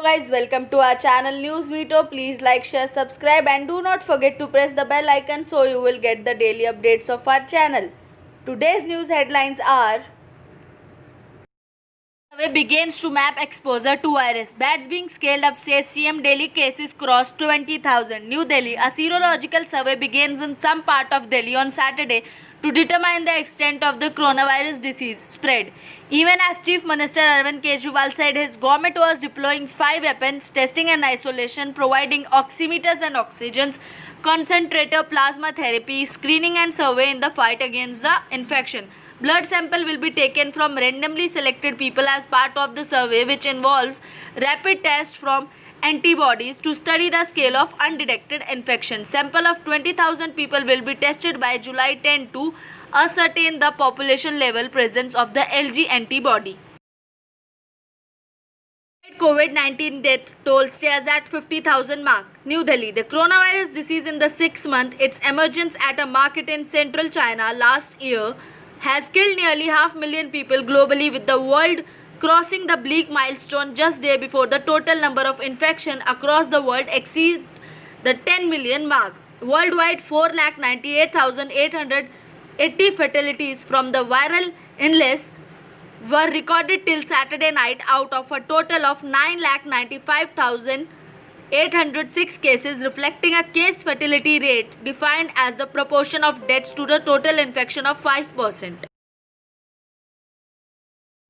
Guys, welcome to our channel News Veto. Please like, share, subscribe and do not forget to press the bell icon so you will get the daily updates of our channel. Today's news headlines are: survey begins to map exposure to virus. Beds being scaled up, says CM. Daily cases crossed 20,000. New Delhi. A serological survey begins in some part of Delhi on Saturday to determine the extent of the coronavirus disease spread. Even as Chief Minister Arvind Kejriwal said his government was deploying 5 weapons, testing and isolation, providing oximeters and oxygens, concentrator, plasma therapy, screening and survey in the fight against the infection. Blood sample will be taken from randomly selected people as part of the survey, which involves rapid test from antibodies to study the scale of undetected infection. Sample of 20,000 people will be tested by July 10 to ascertain the population level presence of the LG antibody. COVID-19 death toll stays at 50,000 mark. New Delhi. The coronavirus disease in the 6th month its emergence at a market in central China last year has killed nearly 500,000 people globally, with the world crossing the bleak milestone just day before the total number of infections across the world exceeds the 10 million mark. Worldwide, 4,98,880 fatalities from the viral illness were recorded till Saturday night out of a total of 9,95,806 cases, reflecting a case fatality rate defined as the proportion of deaths to the total infection of 5%.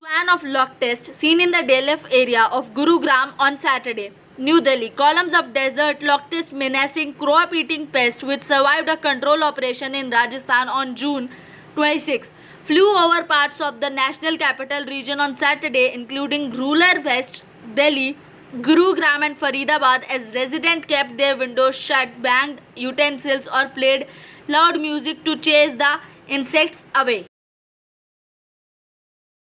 Plan of lock test seen in the Delhi area of Gurugram on Saturday. New Delhi. Columns of desert locust menacing crop-eating pest which survived a control operation in Rajasthan on June 26 flew over parts of the national capital region on Saturday, including rural West Delhi, Gurugram and Faridabad, as residents kept their windows shut, banged utensils or played loud music to chase the insects away.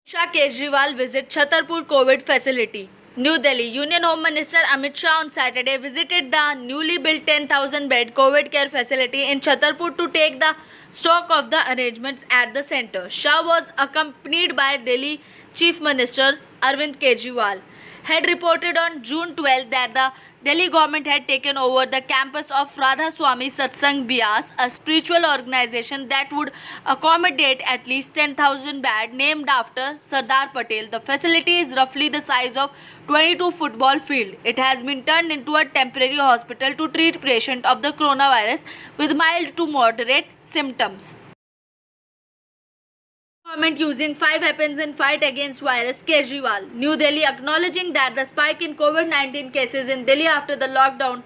Shah Kejriwal visit Chhatarpur COVID facility. New Delhi. Union Home Minister Amit Shah on Saturday visited the newly built 10,000-bed COVID care facility in Chhatarpur to take the stock of the arrangements at the center. Shah was accompanied by Delhi Chief Minister Arvind Kejriwal. Had reported on June 12 that the Delhi government had taken over the campus of Radha Swami Satsang Bias, a spiritual organization that would accommodate at least 10,000 beds named after Sardar Patel. The facility is roughly the size of 22 football field. It has been turned into a temporary hospital to treat patients of the coronavirus with mild to moderate symptoms. Government using 5 weapons in fight against virus. Kejriwal. New Delhi. Acknowledging that the spike in COVID-19 cases in Delhi after the lockdown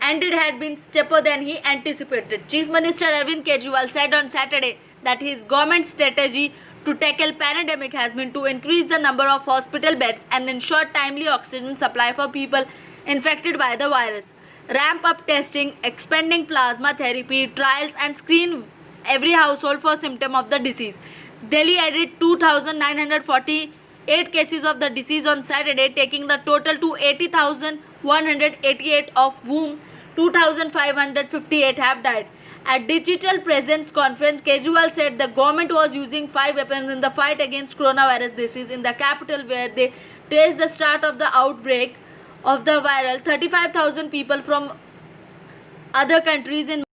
ended had been steeper than he anticipated, Chief Minister Arvind Kejriwal said on Saturday that his government's strategy to tackle pandemic has been to increase the number of hospital beds and ensure timely oxygen supply for people infected by the virus, ramp up testing, expanding plasma therapy trials and screen every household for symptom of the disease. Delhi added 2,948 cases of the disease on Saturday, taking the total to 80,188, of whom 2,558 have died. At Digital Presence Conference, Kejriwal said the government was using 5 weapons in the fight against coronavirus disease in the capital, where they traced the start of the outbreak of the viral 35,000 people from other countries in